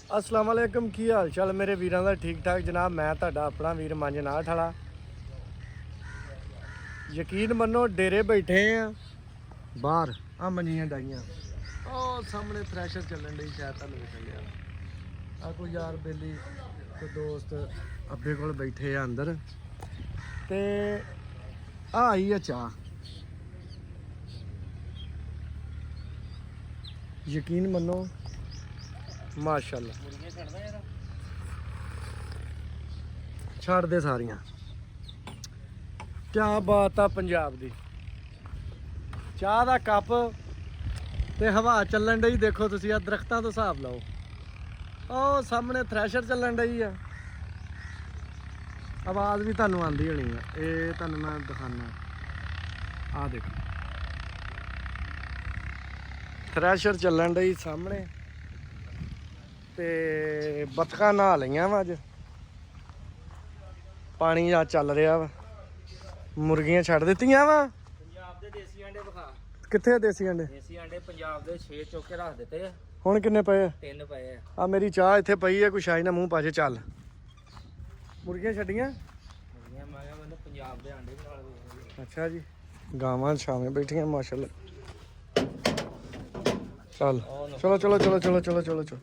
अस्सलाम वालेकुम की हाल चाल मेरे वीरों का ठीक ठाक जनाब। मैं तुहाडा अपना वीर मंजनाथ वाला। यकीन मनो डेरे बैठे हैं बाहर आ मंजियां डाइयां सामने थ्रैशर चलन डी शायद तुहानूं दिख गया आ कोई यार बेली कोई दोस्त अब्बे कोल बैठे आ अंदर ते आ आई है चाह। यकीन मनो माशाअल्लाह छड़ दे सारियां। क्या बात आ पंजाब दी चाह दा कप ते हवा चलन डई। देखो तुसी आ दरख्तां तो हिसाब लाओ। ओ सामने थ्रैशर चलन डई आ। आवाज़ भी तुहानूं आंदी होनी है। ये तुहानूं मैं दिखाना आ देखो थ्रैशर चलन डई सामने ते बतखां नहा लईयां वा अज। पानी आ चल रहा वा मुर्गियां छड़ दित्तियां वा। पंजाब दे देसी अंडे विखा कित्थे देसी अंडे? देसी अंडे पंजाब दे 6 चौके रख दित्ते आ। हुण किन्ने पे? 3 पे आ। आ मेरी चाह इत्थे पई है, कुछ आई ना मूँह पाजे चल। मुर्गियां छड्डियां? मुर्गियां मैं मतलब पंजाब दे अंडे भी नाल ਵੇਚਦੇ। अच्छा जी गावां छावें बैठियां माशाल्लाह। चल चलो चलो चलो चलो चलो चलो चलो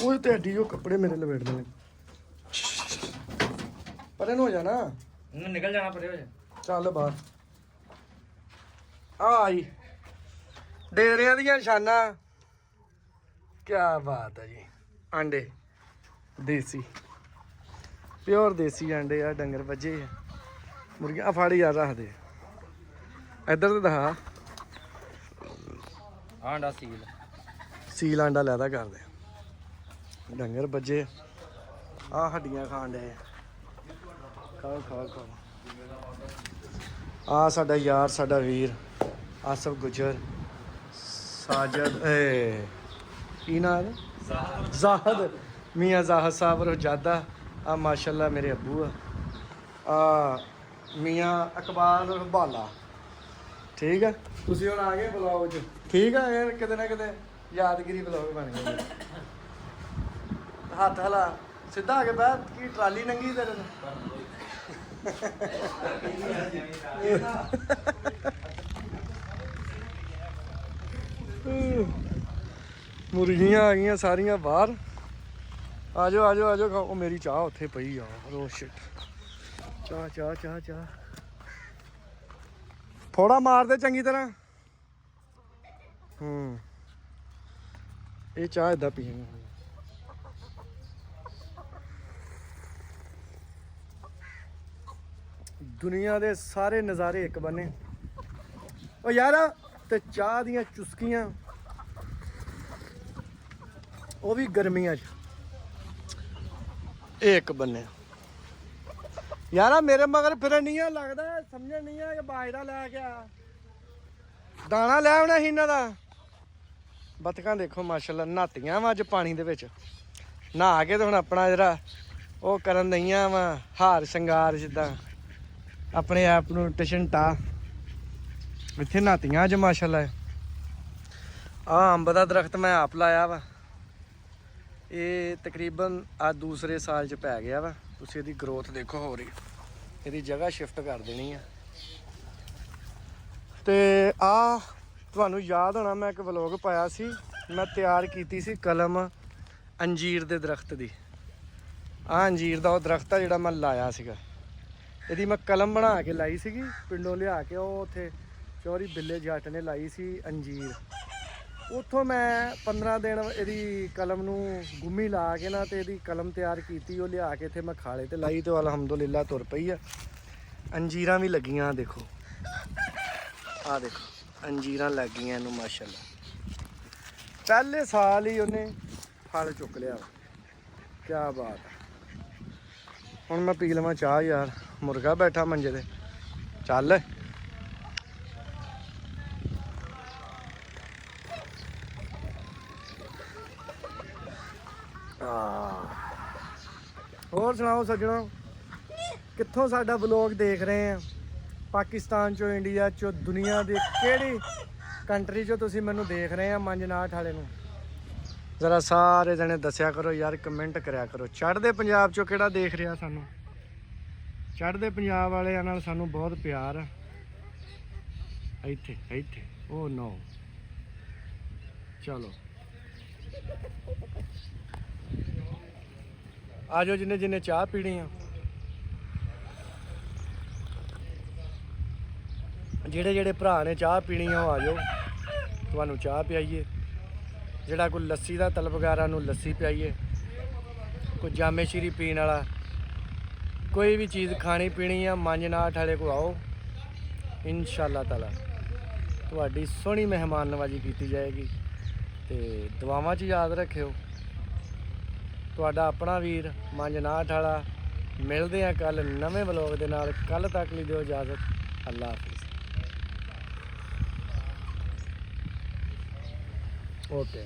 ओए ते हड्डी जो कपड़े मेरे लपेट देने परे हो जाना। निकल जाना परे हो जा। चल बाहर आ आई डेरियां दियां निशाना। क्या बात है जी अंडे देसी प्योर देसी अंडे आ। डंगर बजे मुर्गियां फाड़ी यार रख दे इधर तो दिखा। आंडा सील सील आंडा लैदा कर दे। डंगर बजे आ हड्डियां खान डे। खाओ खाओ खाओ। आ साडा यार साडा वीर आसफ गुजर साजद की नाम है जाहद मियाँ जाहद साहब रोजादा। आ माशाल्लाह मेरे अब्बू आ मियाँ अकबाल बाला। ठीक है तुसी हुण आ गए ब्लॉग च। ठीक है यार किते ना किते यादगिरी ब्लॉग बन गया। हत्थ हला सीधा आके बैठ की ट्राली नंगी तेरे नाल। मुर्गियां आ गई सारियां बाहर। आ जाओ आ जाओ आ जाओ खाओ। मेरी चाह उत्थे पई यार। ओ शिट चाह चाह चाह चाह थोड़ा मार दे चंगी तरह। ये चाह इदा पीनी। दुनिया दे सारे नज़ारे एक बने ओ यार ते चाह दियां चुस्कियां वो भी गर्मियां एक बने। यार मेरे मगर फिर नहीं है लगता समझ नहीं है कि बाजरा लैके आ दाना लै आना ही इन्हां दा। बतखां देखो माशाल्लाह नहातियां वा अज पानी दे विच। नहा के तो हुण अपना जरा वो करन दईयां वा हार शंगार जिद्दां अपने आप नूं टशनटा इत्थे नहातियां अज माशाल्लाह। आ अंब दा दरख्त मैं आप लाया वा। ये तकरीबन आज दूसरे साल च पै गया वा। तुसीं इहदी ग्रोथ देखो हो रही। इहदी जगह शिफ्ट कर देनी है। ते आ तुहानूं याद होना मैं एक व्लॉग पाया सी मैं तैयार कीती सी कलम अंजीर दे दरख्त दी। आ अंजीर दा ओह दरख्त आ जिहड़ा मैं लाया सीगा। इहदी मैं कलम बना के लाई सीगी पिंडों लिया के। ओह उत्थे चौरी बिल्ले जट ने लाई सी अंजीर। उत्थों मैं 15 दिन इहदी कलम नूं गुम्मी ला के ना ते इहदी कलम तैयार कीती। ओह लिया के इत्थे मैं खाले ते लाई ते अलहमदुलिल्लाह तुर पई आ। अंजीरां भी लगियां देखो आ देखो अंजीरां लग गईयां इनू माशाल्लाह। पहले साल ही उन्हें फल चुक लिया। क्या बात है। हुण मैं पी लवां चाह यार मुर्गा बैठा मंजे ते चल। और सुनाओ सज्जनों कित्थों साडा ब्लॉग देख रहे हैं? पाकिस्तान चो इंडिया चो दुनिया की केड़ी कंट्री चो तुसीं मैनूं देख रहे हैं? मंजनाथ वाले नूं ਜ਼ਰਾ ਸਾਰੇ ਜਣੇ ਦੱਸਿਆ ਕਰੋ ਯਾਰ, ਕਮੈਂਟ ਕਰਿਆ ਕਰੋ ਚੜ੍ਹਦੇ ਪੰਜਾਬ ਚੋਂ ਕਿਹੜਾ ਦੇਖ ਰਿਹਾ ਸਾਨੂੰ। ਚੜ੍ਹਦੇ ਪੰਜਾਬ ਵਾਲਿਆਂ ਨਾਲ ਸਾਨੂੰ ਬਹੁਤ ਪਿਆਰ ਆ। ਇੱਥੇ ਇੱਥੇ ਓ ਨੋ, ਚਲੋ ਆ ਜਾਓ ਜਿੰਨੇ ਜਿੰਨੇ ਚਾਹ ਪੀਣੀ ਆ। ਜਿਹੜੇ ਜਿਹੜੇ ਭਰਾ ਨੇ ਚਾਹ ਪੀਣੀ ਆ ਉਹ ਆ ਜਾਓ, ਤੁਹਾਨੂੰ ਚਾਹ ਪਿਆਈਏ। ਜਿਹੜਾ ਕੋਈ ਲੱਸੀ ਦਾ ਤਲਬਗਾਰਾਂ ਨੂੰ ਲੱਸੀ ਪਿਆਈਏ, ਕੋਈ ਜਾਮੇ ਸ਼ੀਰੀ ਪੀਣ ਵਾਲਾ, ਕੋਈ ਵੀ ਚੀਜ਼ ਖਾਣੀ ਪੀਣੀ ਆ ਮੰਜਨਾਟ ਵਾਲੇ ਕੋ ਆਓ, ਇਨਸ਼ਾਅੱਲਾ ਤਾਲਾ ਤੁਹਾਡੀ ਸੋਹਣੀ ਮਹਿਮਾਨ ਨਵਾਜੀ ਕੀਤੀ ਜਾਏਗੀ। ਤੇ ਦੁਆਵਾਂ 'ਚ ਯਾਦ ਰੱਖਿਓ। ਤੁਹਾਡਾ ਆਪਣਾ ਵੀਰ ਮੰਜਨਾਟ ਵਾਲਾ। ਮਿਲਦੇ ਆ ਕੱਲ ਨਵੇਂ ਵਲੋਗ ਦੇ ਨਾਲ। ਕੱਲ ਤੱਕ ਲਈ ਦਿਓ ਇਜਾਜ਼ਤ। ਅੱਲਾ ਹਾਫਿਜ਼। ਓਕੇ।